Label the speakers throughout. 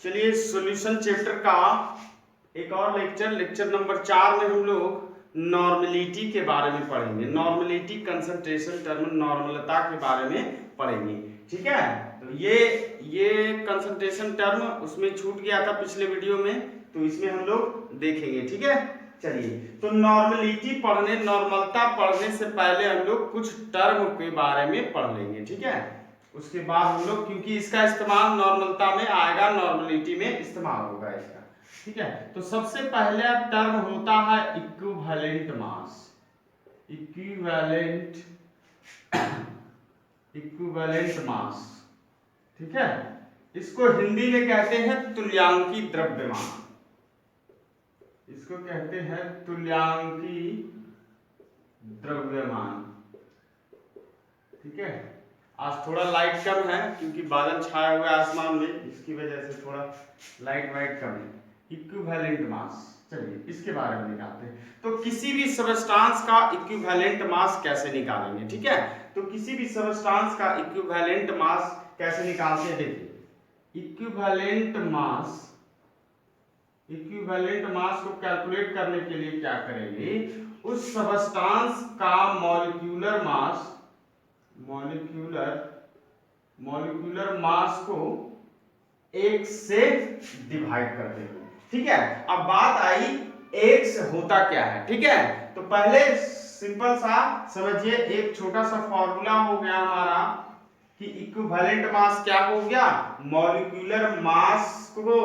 Speaker 1: चलिए solution chapter का एक और लेक्चर नंबर 4 में हम लोग नॉर्मलिटी के बारे में पढ़ेंगे। नॉर्मलिटी कंसंट्रेशन टर्म नॉर्मलता के बारे में पढ़ेंगे। ठीक है, तो ये कंसंट्रेशन टर्म उसमें छूट गया था पिछले वीडियो में, तो इसमें हम लोग देखेंगे। ठीक है, चलिए तो नॉर्मलता पढ़ने से पहले हम लोग कुछ टर्म के बारे में पढ़ लेंगे। ठीक है, उसके बाद हम लोग, क्योंकि इसका इस्तेमाल नॉर्मलता में आएगा, नॉर्मलिटी में इस्तेमाल होगा इसका। ठीक है, तो सबसे पहला टर्म होता है इक्विवेलेंट मास। इक्विवेलेंट मास, ठीक है, इसको हिंदी में कहते हैं तुल्यांकी द्रव्यमान। इसको कहते हैं तुल्यांकी द्रव्यमान। ठीक है, आज थोड़ा लाइट कम है क्योंकि बादल छाया हुआ है आसमान में, इसकी वजह से थोड़ा लाइट वाइट कम है। इक्विवेलेंट मास, चलिए इसके बारे में निकालते हैं। तो किसी भी सबस्टांस का इक्विवेलेंट मास कैसे निकालेंगे? ठीक है, तो किसी भी सबस्टांस का इक्विवेलेंट मास कैसे निकालते हैं? देखिए, इक्विवेलेंट मास को कैलकुलेट करने के लिए क्या करेंगे, उस सबस्टांस का मॉलिक्यूलर मास को 1 से डिवाइड कर देंगे। ठीक है, अब बात आई x होता क्या है। ठीक है, तो पहले सिंपल सा समझिए, एक छोटा सा फॉर्मूला हो गया हमारा कि इक्विवेलेंट मास क्या हो गया, मॉलिक्यूलर मास को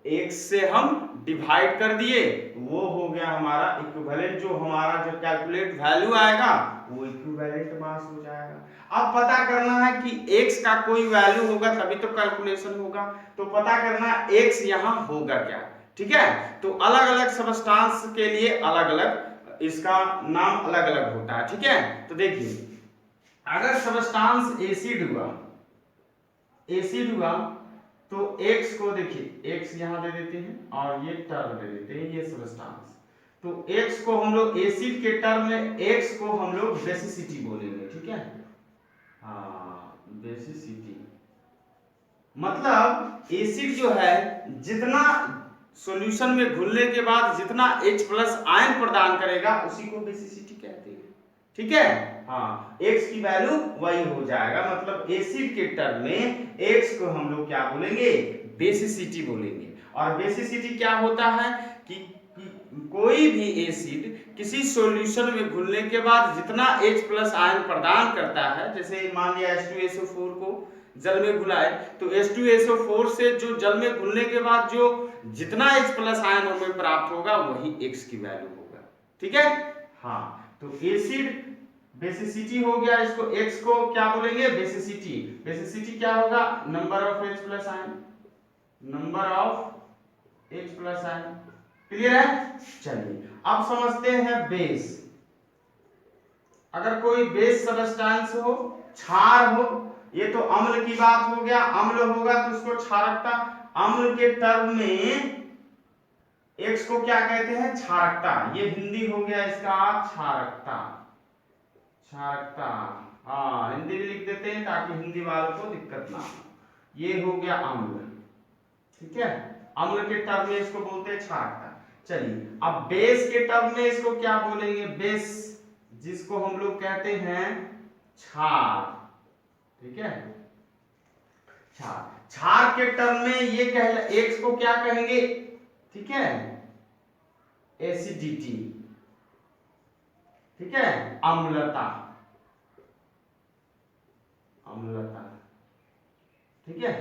Speaker 1: 1 से हम डिवाइड कर दिए, वो हो गया हमारा इक्विवेलेंट। जो हमारा जो कैलकुलेट वैल्यू आएगा वो इक्विवेलेंट मास हो जाएगा। अब पता करना है कि x का कोई वैल्यू होगा तभी तो कैलकुलेशन होगा, तो पता करना x यहाँ होगा क्या। ठीक है, तो अलग अलग सबस्टांस के लिए अलग अलग इसका नाम अलग अलग होता है। ठीक है, तो देखिए, अगर सबस्टांस एसिड हुआ तो x को देखिए, x यहां दे देते हैं और ये टर्म दे देते हैं, ये सबस्टांस। तो x को हम लोग एसिड के टर्म में x को हम लोग बेसिसिटी बोलेंगे। ठीक है, हाँ बेसिसिटी, मतलब एसिड जो है जितना सॉल्यूशन में घुलने के बाद जितना H+ आयन प्रदान करेगा उसी को बेसिसिटी कहते हैं। ठीक है, हाँ x की वैल्यू वही हो जाएगा, मतलब एसिड के टर्म में x को हम लोग क्या बोलेंगे, बेसिसिटी बोलेंगे। और बेसिसिटी क्या होता है कि कोई भी एसिड किसी सॉल्यूशन में घुलने के बाद जितना H+ आयन प्रदान करता है, जैसे मान लिया H2SO4 को जल में घुलाए, तो H2SO4 से जो जल में घुलने के बाद जो जितना H+ आयन हमें प्राप्त होगा वही x की वैल्यू होगा। ठीक है, हाँ, तो एसिड बेसिसिटी हो गया, इसको x को क्या बोलेंगे, बेसिसिटी। बेसिसिटी क्या होगा, number of H+ ion. Clear है? चलिए अब समझते हैं बेस। अगर कोई बेस सबस्टेंस हो, क्षार हो, ये तो अम्ल की बात हो गया, अम्ल होगा तो उसको क्षारकता। अम्ल के टर्म में x को क्या कहते हैं, क्षारकता। ये हिंदी हो गया इसका क्षारकता। हाँ, हिंदी भी लिख देते हैं ताकि हिंदी वालों को दिक्कत ना हो। ये हो गया अम्ल। ठीक है, अम्ल के टर्म में इसको बोलते हैं क्षारकता। चलिए अब बेस के टर्म में इसको क्या बोलेंगे, बेस, जिसको हम लोग कहते हैं क्षार। ठीक है, क्षार के टर्म में ये x को क्या कहेंगे, ठीक है, एसिडिटी। ठीक है, अम्लता। ठीक है,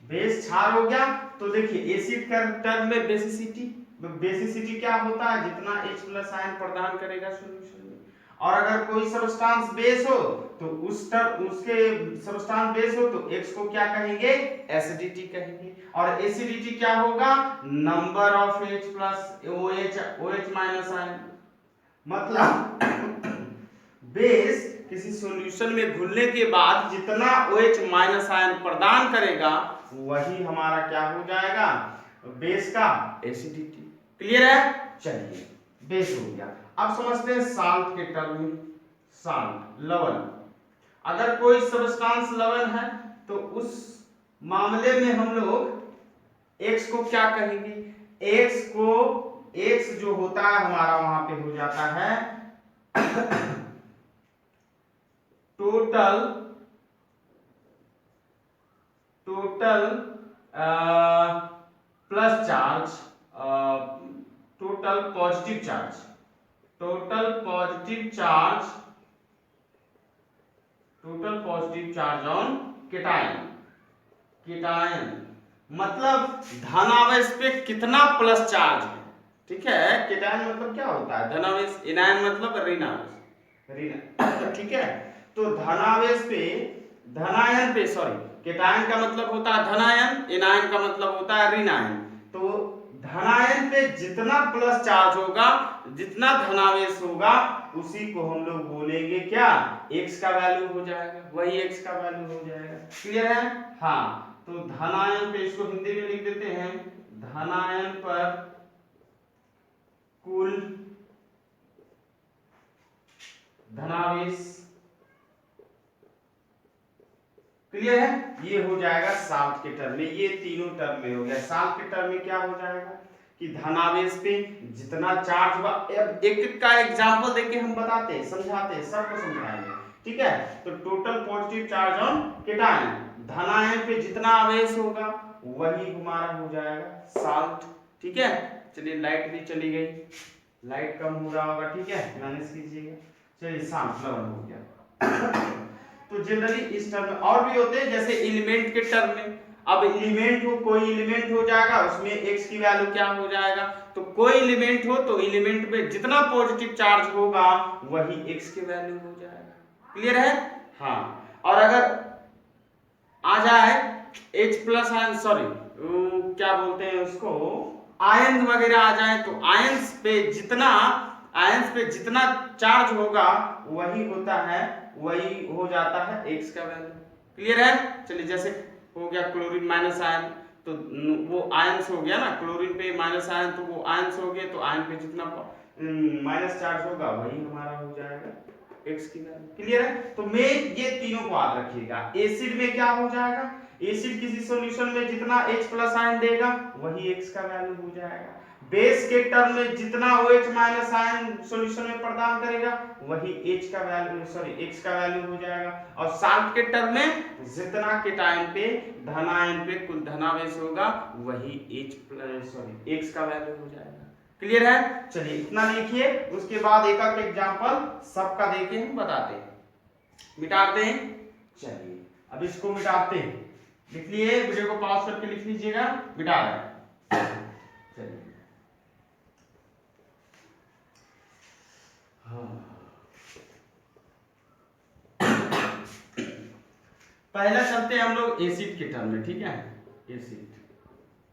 Speaker 1: बेस क्षार हो गया। तो देखिए एसिड का टर्म में बेसिसिटी क्या होता है, जितना H+ आयन प्रदान करेगा सॉल्यूशन में। और अगर कोई सबस्टांस बेस हो तो उसके सबस्टांस बेस हो तो x को क्या कहेंगे, एसिडिटी कहेंगे। और एसिडिटी क्या होगा, number of H+ OH- ion. मतलब बेस किसी सॉल्यूशन में घुलने के बाद जितना OH- आयन प्रदान करेगा वही हमारा क्या हो जाएगा, बेस का एसिडिटी। क्लियर है? चलिए बेस हो गया। अब समझते हैं साल्ट के टर्म में। साल्ट, लवण। अगर कोई सबस्टांस लवण है तो उस मामले में हम लोग एक्स को क्या कहेंगे, एक्स को, एक्स जो होता है हमारा वहां पे हो जाता है total plus charge, total positive charge, total positive charge, total positive charge on cation, cation मतलब धनावेश पे कितना प्लस चार्ज है, ठीक है। केटायन मतलब क्या होता है, धनावेश, एनायन मतलब ऋणावेश, ऋण ठीक है। तो धनावेश पे, धनायन पे, सॉरी, केटायन का मतलब होता है धनायन, एनायन का मतलब होता है ऋणायन। तो धनायन पे जितना प्लस चार्ज होगा, जितना धनावेश होगा, उसी को हम लोग बोलेंगे क्या, x का वैल्यू हो जाएगा, वही x का वैल्यू हो जाएगा। क्लियर है? हाँ, तो धनायन पे इसको हिंदी में लिख देते हैं, धनायन पर कुल धनावेश। क्लियर है? ये हो जाएगा साल्ट के टर्म में, ये तीनों टर्म में हो गया। साल्ट के टर्म में क्या हो जाएगा कि धनावेश पे जितना चार्ज हुआ, अब एक एक का एग्जांपल देके हम बताते हैं, समझाते हैं, सबको समझाएंगे, ठीक है। तो total positive charge on cation, धनायन पे जितना आवेश होगा वही हमारा हो जाएगा साल्ट, ठीक है। चलिए लाइट भी चली गई, लाइट कम हो रहा होगा, ठीक है, मैनेज कीजिएगा। चलिए साल्ट लवन हो गया। तो जनरली इस टर्म में और भी होते हैं, जैसे एलिमेंट के टर्म में, अब एलिमेंट हो, कोई एलिमेंट हो जाएगा, उसमें x की वैल्यू क्या हो जाएगा, तो कोई एलिमेंट हो तो एलिमेंट पे जितना पॉजिटिव चार्ज होगा वही x की वैल्यू हो जाएगा। क्लियर है? हाँ, और अगर आ जाए H प्लस आयन, सॉरी क्या बोलते हैं उसको, आयन वगैरह आ जाए, तो आयंस पे जितना, आयंस पे जितना चार्ज होगा वही होता है, वही हो जाता है x का वैल्यू। क्लियर है? चलिए जैसे हो गया क्लोरीन माइनस आयन, तो वो आयंस हो गया ना, क्लोरीन पे माइनस आयन, तो वो आयंस हो गए, तो आयन पे जितना माइनस चार्ज होगा वही हमारा हो जाएगा x की वैल्यू। क्लियर है? तो मेन ये तीनों को याद रखिएगा। एसिड में क्या हो जाएगा, एसिड किसी सॉल्यूशन में जितना H प्लस आयन देगा वही x का वैल्यू हो जाएगा। बेस के टर्म में जितना OH माइनस आयन सॉल्यूशन में प्रदान करेगा वही H का वैल्यू, सॉरी x का वैल्यू हो जाएगा। और साल्ट के टर्म में जितना केटायन पे, धनायन पे कुल धनावेश होगा वही H प्लस, सॉरी x का वैल्यू हो जाएगा। क्लियर है? चलिए इतना लिखिए, उसके बाद एक एक एग्जांपल सबका देके हम बताते हैं, मिटाते हैं। चलिए अब इसको मिटाते हैं, लिख लिए, वीडियो को पॉज करके लिख लीजिएगा, मिटा रहे हैं। चलिए पहला चलते हैं हम लोग एसिड के टर्म में, ठीक है। एसिड,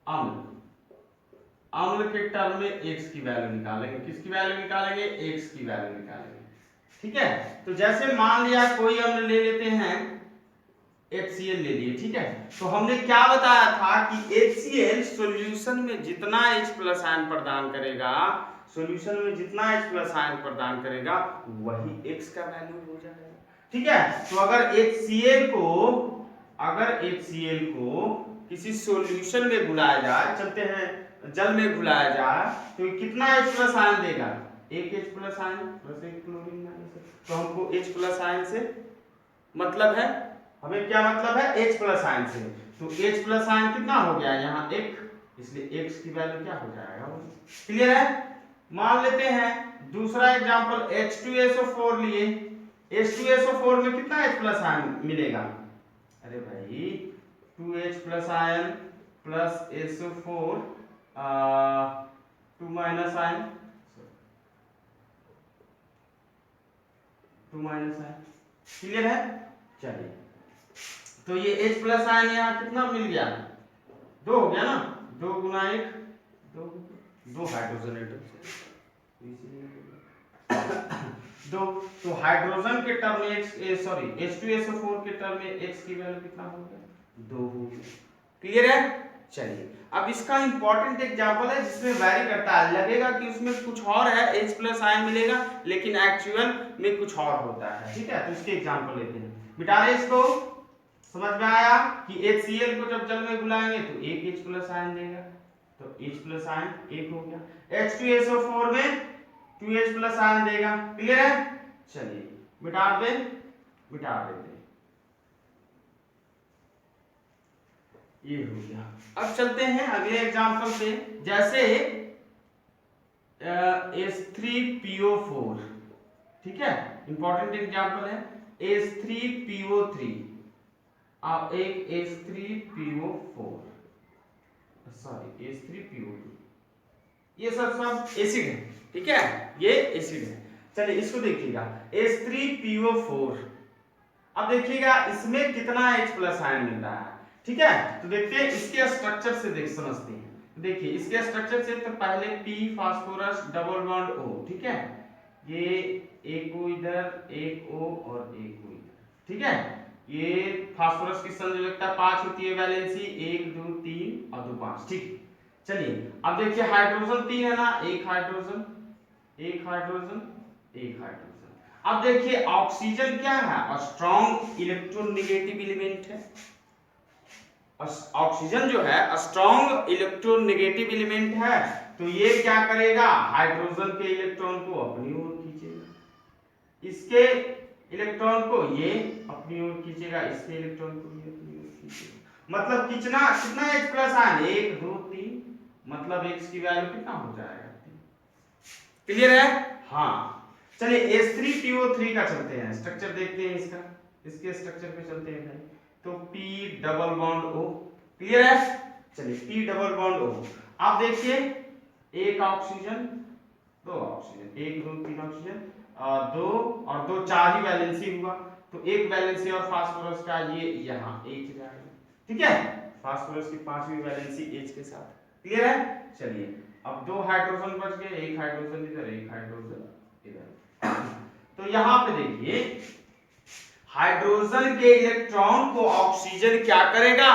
Speaker 1: अम्ल, अम्ल के टर्म में x की वैल्यू निकालेंगे, किसकी वैल्यू निकालेंगे, x की वैल्यू निकालेंगे, ठीक है। तो जैसे मान लिया कोई अम्ल ले लेते हैं, HCl ले लिए, ठीक है। तो हमने क्या बताया था कि HCl सॉल्यूशन में जितना H प्लस आयन प्रदान करेगा, सॉल्यूशन में जितना H प्लस आयन प्रदान करेगा वही x का वैल्यू हो जाएगा, ठीक है। तो अगर HCl को, अगर HCl को किसी सॉल्यूशन में घुलाया जाए, चलते हैं जल में घुलाया जाए, तो कितना H प्लस आयन देगा, एक H प्लस आयन प्लस एक क्लोरीन माइनस। तो हमको H प्लस आयन से मतलब है, हमें क्या मतलब है, H प्लस आयन से। तो H प्लस आयन कितना हो गया यहाँ एक, इसलिए x की वैल्यू क्या हो जाएगा। क्लियर है? मान लेते हैं दूसरा एग्जांपल H2SO4 लिए, H2SO4 में कितना H प्लस आयन मिलेगा, अरे भाई 2H plus ion plus SO4 2 minus ion, 2 minus ion. Clear है? चलिए तो ये H प्लस आयन यहाँ कितना मिल गया, 2 हो गया ना, 2 गुना 1 2 हाइड्रोजन एटम, 2। तो हाइड्रोजन के टर्म में सॉरी H2SO4 के टर्म में x की वैल्यू कितना हो गया, 2 हो गया। क्लियर है? चलिए अब इसका इंपॉर्टेंट एग्जांपल है जिसमें वैरी करता है, लगेगा कि उसमें कुछ और है, H प्लस आयन मिलेगा, लेकिन एक्चुअल में कुछ और होता है, ठीक है। तो इसके एग्जांपल लेते हैं, मिटा रहे इसको। समझ में आया कि HCl को जब जल में बुलाएंगे तो एक H प्लस आयन देगा, तो H प्लस आयन एक हो गया। H2SO4 में 2H प्लस आयन देगा। क्लियर है? चलिए मिटा देते हैं, ये हो गया। अब चलते हैं अगले एग्जांपल पे, जैसे H3PO4, ठीक है, इंपॉर्टेंट एग्जांपल है। H3PO3 और एक H3PO4, सॉरी H3PO2, ये सब एसिड है, ठीक है, ये एसिड है। चलिए इसको देखिएगा, H3PO4। अब देखिएगा इसमें कितना H प्लस आयन मिल रहा है, ठीक है। तो देखते हैं इसके स्ट्रक्चर से समझते हैं। देखिए इसके स्ट्रक्चर से, तो पहले P phosphorus double bond O, ठीक है, ये एक O इधर, एक O और एक O इधर, ठीक है। ये फास्फोरस की संयोजकता 5 होती है, वैलेंसी 1 2 3 और 2 5, ठीक। चलिए अब देखिए हाइड्रोजन 3 है ना, एक हाइड्रोजन, एक हाइड्रोजन, एक हाइड्रोजन। अब देखिए ऑक्सीजन क्या है, स्ट्रॉन्ग इलेक्ट्रोनेगेटिव एलिमेंट है। ऑक्सीजन जो है स्ट्रॉन्ग इलेक्ट्रोनेगेटिव एलिमेंट है, तो ये क्या करेगा, हाइड्रोजन के इलेक्ट्रॉन को अपनी ओर खींचेगा, इसके इलेक्ट्रॉन को ये अपनी ओर खींचेगा, इसके इलेक्ट्रॉन को ये अपनी ओर खींचेगा। मतलब कितना H प्लस आयन, 1 2 3, मतलब X की वैल्यू कितना हो जाएगा, 3। क्लियर है? हाँ। चलिए H3PO3 का चलते हैं, स्ट्रक्चर देखते हैं इसका, इसके स्ट्रक्चर पे चलते हैं भाई। तो P double bond O, clear है? चलिए P डबल बॉन्ड O। आप देखिए एक ऑक्सीजन, दो ऑक्सीजन, 1 2 3 ऑक्सीजन, दो और दो, 4 ही वैलेंसी हुआ, तो एक वैलेंसी और फास्फोरस का ये यहाँ H जाएगा, ठीक है। फास्फोरस की 5वीं वैलेंसी H के साथ, क्लियर है? चलिए अब 2 हाइड्रोजन बच गए, एक हाइड्रोजन इधर, एक हाइड्रोजन इधर। तो यहाँ पे देखिए हाइड्रोजन के इलेक्ट्रॉन को ऑक्सीजन क्या करेगा,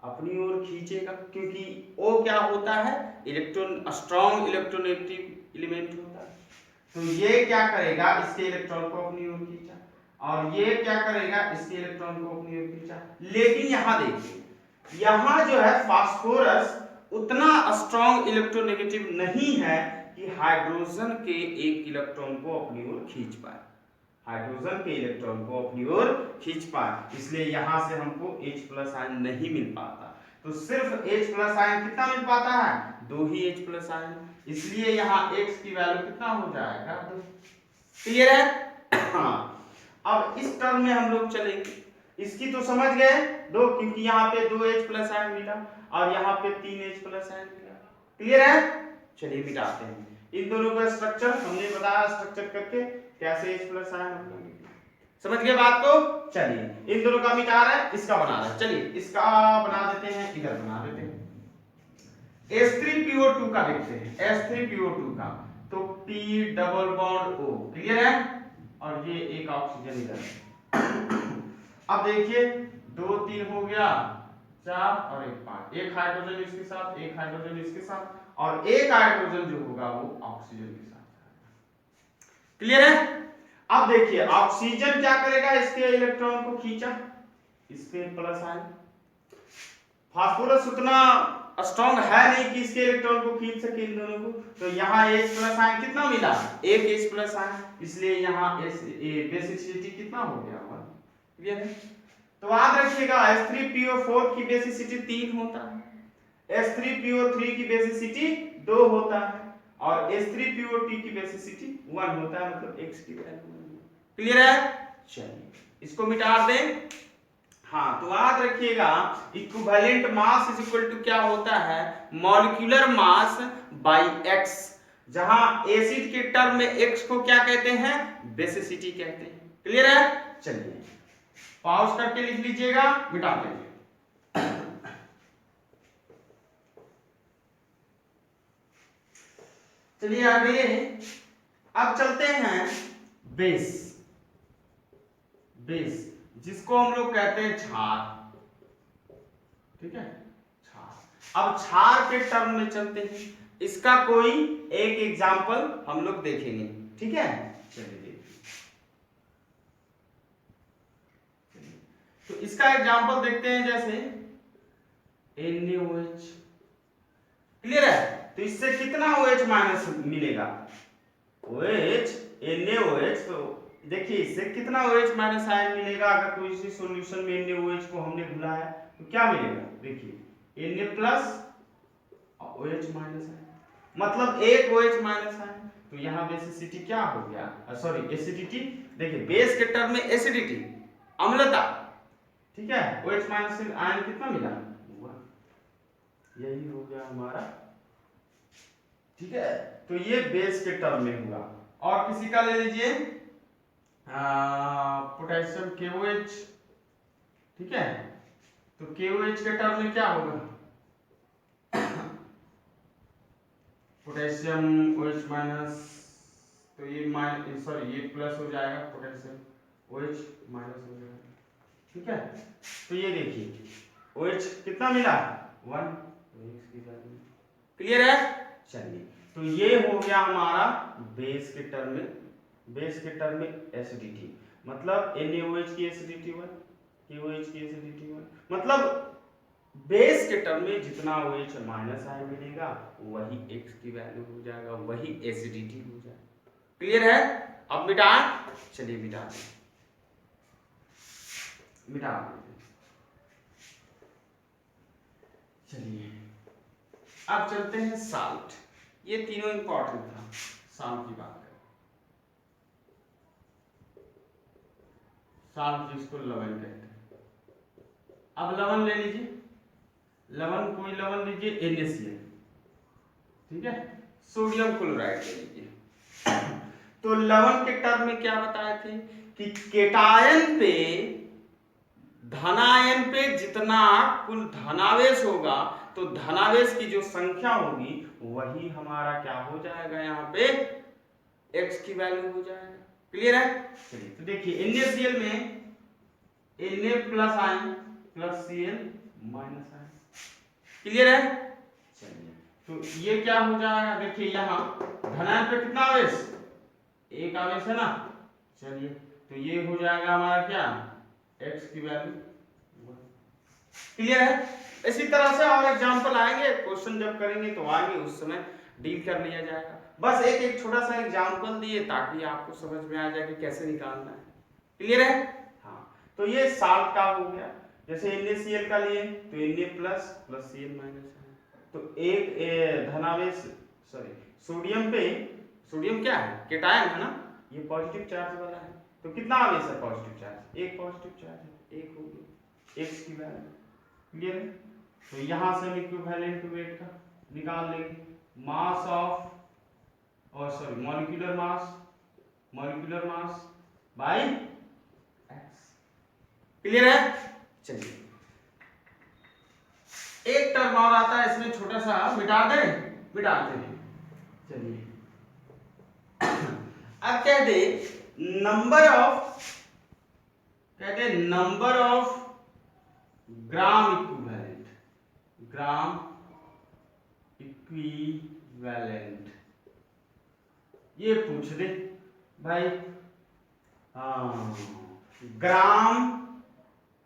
Speaker 1: अपनी ओर खींचेगा, क्योंकि O क्या होता है, इलेक्ट्रॉन, स्ट्रॉन्ग इलेक्ट्रोनेगेटिव एलिमेंट होता है। तो ये क्या करेगा, इसके इलेक्ट्रॉन को अपनी ओर खींचा, और ये क्या करेगा, इसके इलेक्ट्रॉन को अपनी ओर खींचा। लेकिन यहाँ देखिए, यहाँ जो है फास्फोरस उतना स्ट्रॉन्ग इलेक्ट्रोनेगेटिव नहीं है कि हाइड्रोजन के एक इलेक्ट्रॉन को अपनी ओर खींच पाए, हाइड्रोजन के इलेक्ट्रॉन को अपनी ओर खींच पाए, इसलिए यहां से हमको H प्लस आयन नहीं मिल पाता। तो सिर्फ H प्लस आयन कितना मिल पाता है, 2 ही H प्लस आयन, इसलिए यहाँ X की वैल्यू कितना हो जाएगा, 2। क्लियर है? हाँ। अब इस टर्म में हम लोग चलेंगे, इसकी तो समझ गए 2, क्योंकि यहाँ पे 2 H प्लस आयन मिला और यहाँ पे 3 H प्लस आयन मिला। क्लियर है? चलिए मिटाते हैं इन दोनों का स्ट्रक्चर, हमने बताया स्ट्रक्चर करके कैसे H प्लस आयन हम लोग समझ गए बात को। चलिए इन दोनों का मिटा रहा है, इसका बना रहा है, चलिए इसका बना देते हैं, इधर बना देते हैं। H3PO2 का देखते हैं, H3PO2 का, तो P double bond O, clear है, और ये एक ऑक्सीजन इधर। अब देखिए 2 3 हो गया, 4 और 1 5, एक हाइड्रोजन इसके साथ, एक हाइड्रोजन इसके साथ, और एक हाइड्रोजन जो होगा वो ऑक्सीजन के साथ। क्लियर है? अब देखिए ऑक्सीजन क्या करेगा, इसके इलेक्ट्रॉन को खींचा, इस पे प्लस आयन। फास्फोरस उतना स्ट्रॉन्ग है नहीं कि इसके इलेक्ट्रॉन को खींच सके इन दोनों को, तो यहाँ H प्लस आयन कितना मिला, एक H प्लस आयन, इसलिए यहाँ बेसिसिटी कितना हो गया, 1। क्लियर है? तो याद रखिएगा H3PO4 की बेसिसिटी 3 होता है, H3PO3 की बेसिसिटी 2 होता है, और H3PO2 की बेसिसिटी 1 होता है, मतलब X की वैल्यू 1। क्लियर है? चलिए इसको मिटा दें। हाँ, तो याद रखिएगा equivalent mass is equal to क्या होता है, मॉलिक्यूलर मास बाय X, जहां एसिड के टर्म में X को क्या कहते हैं, बेसिसिटी कहते हैं। क्लियर है? चलिए पॉज करके लिख लीजिएगा, मिटा देंगे। चलिए आगे अब चलते हैं बेस, बेस जिसको हम लोग कहते हैं क्षार, ठीक है, क्षार। अब क्षार के टर्म में चलते हैं, इसका कोई एक एग्जांपल हम लोग देखेंगे, ठीक है। चलिए तो इसका एग्जांपल देखते हैं, जैसे NaOH, क्लियर है? तो इससे कितना OH माइनस मिलेगा, OH NaOH, तो देखिए इससे कितना OH माइनस आयन मिलेगा। अगर कोई सी सॉल्यूशन में NaOH को हमने घुलाया तो क्या मिलेगा, देखिए Na plus OH minus ion, मतलब एक OH माइनस आयन। तो यहाँ बेसिसिटी क्या हो गया, सॉरी एसिडिटी, देखिए बेस के टर्म में एसिडिटी अम्लता, ठीक है, OH माइनस से आयन कितना मिला, यही हो गया हमारा, ठीक है। तो ये बेस के टर्म में हुआ। और किसी का ले लीजिए पोटेशियम KOH, ठीक है, तो KOH के टर्म में क्या होगा, पोटेशियम OH माइनस, तो ये माइनस, सॉरी ये प्लस हो जाएगा, पोटेशियम OH माइनस हो जाएगा, ठीक है। तो ये देखिए OH कितना मिला, 1, क्लियर है? चलिए, तो ये हो गया हमारा बेस के टर्म में, बेस के टर्म में एसिडिटी, मतलब NaOH की एसिडिटी 1, KOH की एसिडिटी 1, मतलब बेस के टर्म में जितना OH माइनस आयन मिलेगा वही X की वैल्यू हो जाएगा, वही एसिडिटी हो जाएगा, क्लियर है? अब मिटा, चलिए मिटा मिटा, चलिए अब चलते हैं साल्ट। ये तीनों इंपॉर्टेंट था, साल्ट की बात करें, साल्ट जिसको लवण कहते हैं। अब लवण ले लीजिए, लवण कोई लवण लीजिए NaCl, ठीक है, सोडियम क्लोराइड ले लीजिए। तो लवण के टर्म में क्या बताए थे कि केटायन पे, धनायन पे जितना कुल धनावेश होगा तो धनावेश की जो संख्या होगी वही हमारा क्या हो जाएगा, यहाँ पे X की वैल्यू हो जाएगा, क्लियर है? चलिए तो देखिए NaCl में Na plus ion plus Cl minus ion, clear है? चलिए तो ये क्या हो जाएगा, देखिए यहाँ धनायन पे कितना आवेश, एक आवेश है ना, चलिए तो ये हो जाएगा हमारा क्या, X की वैल्यू, क्लियर है? इसी तरह से और एग्जांपल आएंगे, क्वेश्चन जब करेंगे तो आएंगे, उस समय डील कर लिया जाएगा। बस एक एक छोटा सा एग्जांपल दिए ताकि आपको समझ में आ जाए कि कैसे निकालना है, क्लियर है? हाँ, तो ये साल्ट का हो गया। जैसे NaCl का लिए तो Na plus plus Cl minus है, तो एक धनावेश, सॉरी सोडियम पे, सोडियम क्या है, केटायन है ना, ये पॉजिटिव चार्ज वाला है, तो कितना आवेश है पॉजिटिव चार्ज, एक पॉजिटिव चार्ज है, एक हो गया X की वैल्यू, क्लियर है? तो यहां से हम इक्विवेलेंट वेट का निकाल लेंगे, मास ऑफ, और sorry molecular mass by X, clear है? चलिए एक टर्म और आता है इसमें, छोटा सा मिटाते हैं, चलिए अब कहते नंबर ऑफ, कहते नंबर ऑफ ग्राम इक्विवेलेंट, ये पूछ दे भाई, हाँ ग्राम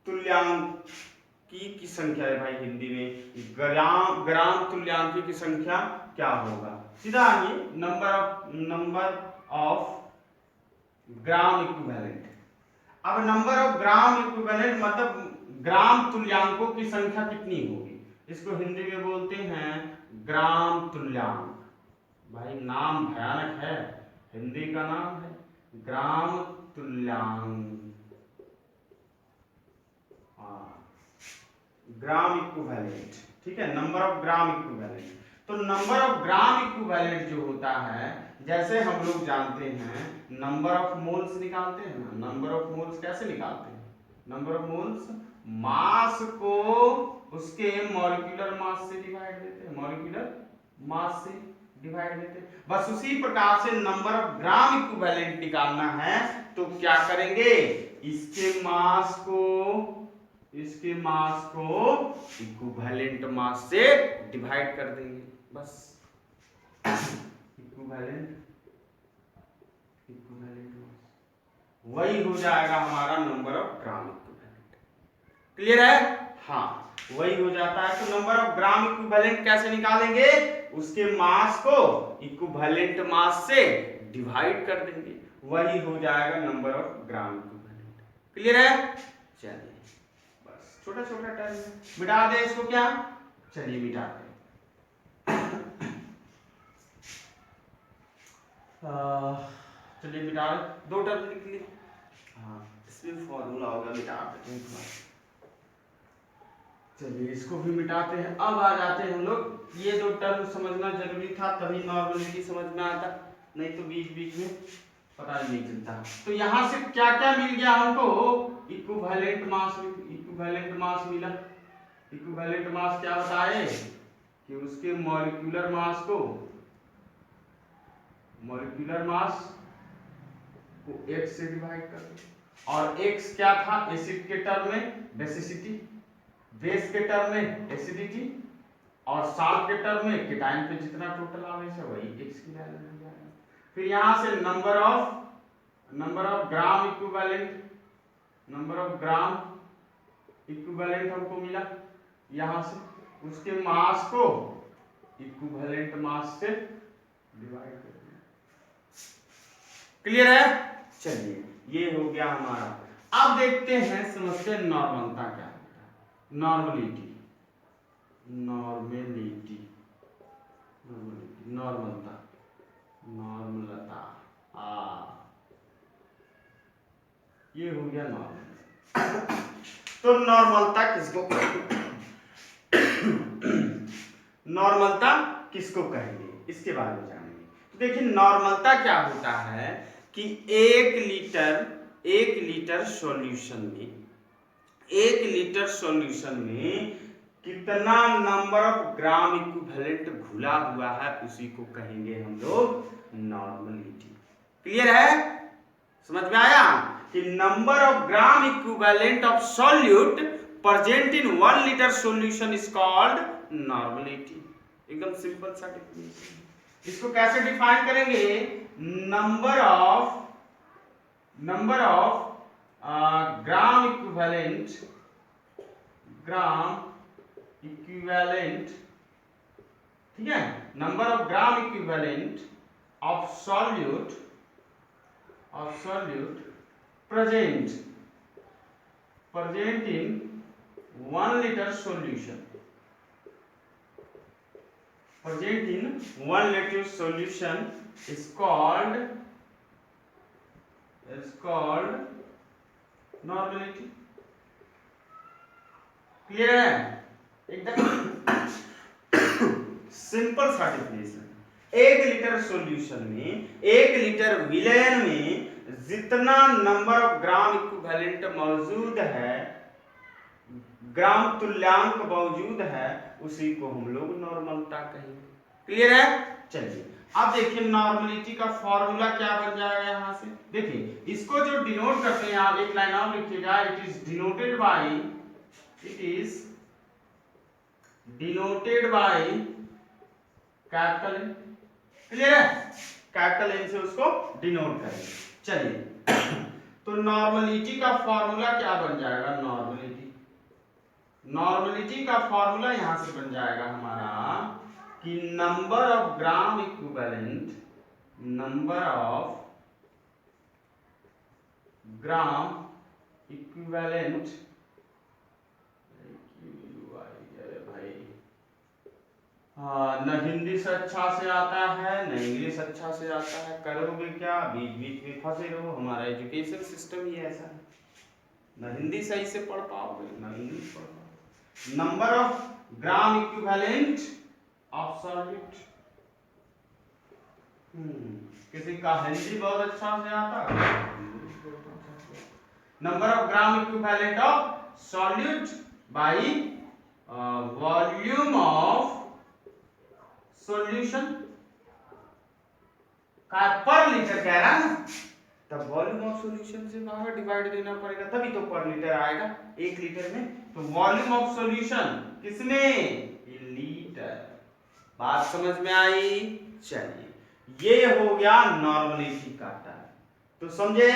Speaker 1: तुल्यांकी की संख्या है भाई, हिंदी में ग्राम तुल्यांकी की संख्या क्या होगा, सीधा ये नंबर ऑफ ग्राम इक्विवेलेंट। अब नंबर ऑफ ग्राम इक्विवेलेंट मतलब ग्राम तुल्यांकों की संख्या कितनी होगी, इसको हिंदी में बोलते हैं ग्राम तुल्यांक। भाई नाम भयानक है, हिंदी का नाम है ग्राम तुल्यांक, ग्राम इक्विवेलेंट, ठीक है, नंबर ऑफ ग्राम इक्विवेलेंट। तो नंबर ऑफ ग्राम इक्विवेलेंट जो होता है, जैसे हम लोग जानते हैं नंबर ऑफ मोल्स निकालते हैं ना, नंबर ऑफ मोल्स कैसे निकालते हैं, नंबर ऑफ मोल्स मास को उसके मॉलिक्यूलर मास से डिवाइड देते हैं, मॉलिक्यूलर मास से डिवाइड देते हैं। बस उसी प्रकार से नंबर ऑफ ग्राम इक्विवेलेंट निकालना है तो क्या करेंगे, इसके मास को इक्विवेलेंट मास से डिवाइड कर देंगे, बस इक्विवेलेंट मास, वही हो जाएगा हमारा number of gram equivalent, clear है? हाँ, वही हो जाता है। तो नंबर ऑफ ग्राम इक्विवेलेंट कैसे निकालेंगे? उसके मास को इक्विवेलेंट मास से डिवाइड कर देंगे, वही हो जाएगा number of gram equivalent. Clear है? चलिए, बस छोटा छोटा टर्म है, मिटा दे इसको क्या? चलिए मिटाते हैं। चलिए मिटा, दो टर्म लिख लिए। हाँ, इसमें फॉर्मूला होगा, मिटा देते हैं। चलिए इसको भी मिटाते हैं। अब आ जाते हैं हम लोग, ये दो टर्म समझना जरूरी था, तभी नॉर्मलिटी समझ में आता, नहीं तो बीच बीच में पता नहीं चलता। तो यहाँ से क्या क्या मिल गया हमको? इक्विवेलेंट मास, इक्विवेलेंट मास मिला। इक्विवेलेंट मास क्या बताए कि उसके मॉलिक्यूलर मास को, मॉलिक्यूलर मास को X से डिवाइड कर दो। और X क्या था एसिड के टर्म में? बेसिसिटी। बेस के टर्म में एसिडिटी, और साल्ट के टर्म में केटाइन पे जितना टोटल आवेश है वही X की वैल्यू मिल जाएगा। फिर यहां से number of gram equivalent, number of gram equivalent हमको मिला यहां से, उसके मास को इक्विवेलेंट मास से डिवाइड कर दिया। क्लियर है? चलिए ये हो गया हमारा। अब देखते हैं, समझते हैं नॉर्मलता क्या होता है। नॉर्मलिटी, नॉर्मेलिटी, नॉर्मलता, नॉर्मलता, ये हो गया नॉर्मल। तो नॉर्मलता किसको नॉर्मलता किसको कहेंगे, इसके बारे में जानेंगे। तो देखिए नॉर्मलता क्या होता है कि एक लीटर सॉल्यूशन में कितना नंबर ऑफ ग्राम इक्विवेलेंट घुला हुआ है, उसी को कहेंगे हम लोग नॉर्मलिटी। क्लियर है? समझ में आया कि number of gram equivalent of solute present in 1 litre solution is called normality. एकदम सिंपल सा डेफिनेशन। इसको कैसे डिफाइन करेंगे? नंबर ऑफ ग्राम इक्विवेलेंट, ठीक है, number of gram equivalent of solute present in 1 liter solution, present in 1 liter solution is called normality. Clear है? एकदम simple सा डेफिनेशन। 1 लीटर सॉल्यूशन में, 1 लीटर विलयन में जितना नंबर ऑफ ग्राम इक्विवेलेंट मौजूद है, ग्राम तुल्यांक मौजूद है, उसी को हम लोग नॉर्मलता कहेंगे। क्लियर है? चलिए अब देखिए नॉर्मलिटी का फॉर्मूला क्या बन जाएगा। यहां से देखिए, इसको जो डिनोट करते हैं, आप एक लाइन और लिखिएगा, it is denoted by capital N. Clear है? कैपिटल एन से उसको डिनोट करेंगे। चलिए तो नॉर्मलिटी का फॉर्मूला क्या बन जाएगा? नॉर्मलिटी का फॉर्मूला यहां से बन जाएगा हमारा कि नंबर ऑफ ग्राम इक्विवेलेंट न हिंदी से अच्छा से आता है, न इंग्लिश अच्छा से आता है, करोगे क्या? बीच बीच में फंसे रहो। हमारा एजुकेशन सिस्टम ही ऐसा है, न हिंदी सही से पढ़ पाओगे, न इंग्लिश पढ़ पाओगे। Number of gram equivalent of solute, किसी का हिंदी बहुत अच्छा से आता है, number of gram equivalent of solute by volume of solution का पर लीटर कह रहा है ना, तब वॉल्यूम ऑफ सॉल्यूशन से बाहर डिवाइड देना पड़ेगा, तभी तो पर लीटर आएगा 1 लीटर में। तो वॉल्यूम ऑफ सॉल्यूशन किसमें? लीटर। बात समझ में आई? चलिए ये हो गया नॉर्मलिटी का टर्म। तो समझे?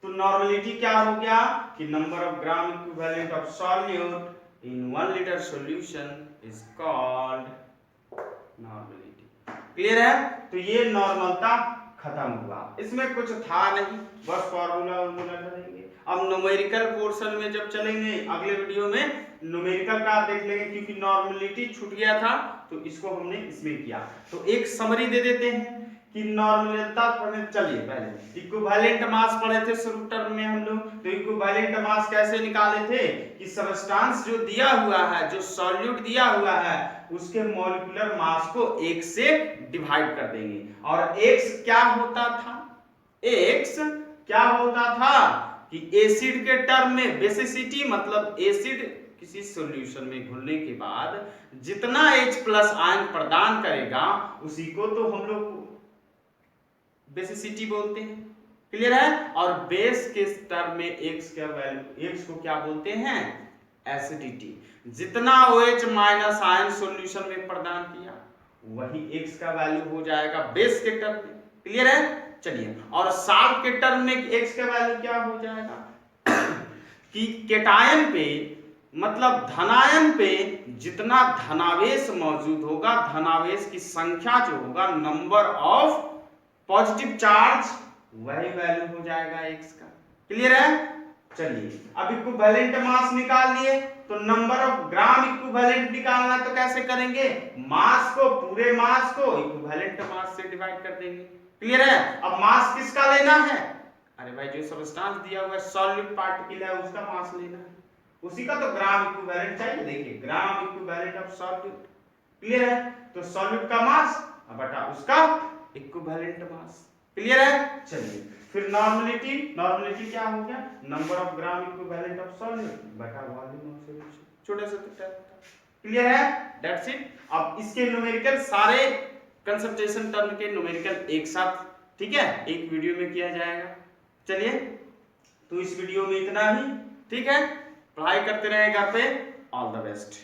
Speaker 1: तो नॉर्मलिटी क्या हो गया कि number of gram equivalent of solute in 1 litre solution is called normality. Clear है? तो ये नॉर्मलता खत्म हुआ, इसमें कुछ था नहीं, बस फॉर्मूला करेंगे। अब न्यूमेरिकल पोर्शन में जब चलेंगे अगले वीडियो में न्यूमेरिकल का देख लेंगे, क्योंकि नॉर्मलिटी छूट गया था तो इसको हमने इसमें किया। तो एक समरी दे देते हैं कि नॉर्मलता पढ़ने चलिए। पहले इक्विवेलेंट मास पढ़े थे शुरू टर्म में हम लोग, तो इक्विवेलेंट मास कैसे निकाले थे कि सबस्टेंस जो दिया हुआ है, जो सॉल्यूट दिया हुआ है, उसके मॉलिक्यूलर मास को 1 से डिवाइड कर देंगे। और x क्या होता था, x क्या होता था कि एसिड के टर्म में बेसिसिटी, मतलब एसिड किसी सॉल्यूशन में घुलने के बाद जितना H+ आयन प्रदान करेगा उसी को तो हम लोग बेसिसिटी बोलते हैं। क्लियर है? और बेस के टर्म में x का वैल्यू, x को क्या बोलते हैं, एसिडिटी। जितना OH- आयन सॉल्यूशन में प्रदान किया वही x का वैल्यू हो जाएगा बेस के टर्म में। क्लियर है? चलिए, और साल्ट के टर्म में x का वैल्यू क्या हो जाएगा कि केटायन पे, मतलब धनायन पे जितना धनावेश मौजूद होगा, धनावेश की संख्या जो होगा, नंबर ऑफ पॉजिटिव चार्ज, वही वैल्यू हो जाएगा x का। क्लियर है? चलिए, अब इक्विवेलेंट मास निकाल लिए, तो नंबर ऑफ ग्राम इक्विवेलेंट निकालना है तो कैसे करेंगे, मास को, पूरे मास को इक्विवेलेंट मास से डिवाइड कर देंगे। क्लियर है? अब मास किसका लेना है, अरे भाई जो सबस्टेंस दिया हुआ है सॉल्यूट पार्टिकल है उसका मास लेना है, उसी का तो ग्राम इक्विवेलेंट चाहिए। देखिए, gram equivalent of solute. Clear है? तो सॉल्यूट का मास बटा उसका इक्विवेलेंट मास। क्लियर है? चलिए, फिर नॉर्मलिटी, नॉर्मलिटी क्या हो गया, number of gram equivalent of solute बटा वॉल्यूम ऑफ सॉल्यूशन, छोटे से टर्म। क्लियर है? That's it. अब इसके न्यूमेरिकल सारे कंसंट्रेशन टर्म के न्यूमेरिकल एक साथ, ठीक है, एक वीडियो में किया जाएगा। चलिए, तो इस वीडियो में इतना ही, ठीक है, पढ़ाई करते रहे घर पे। All the best.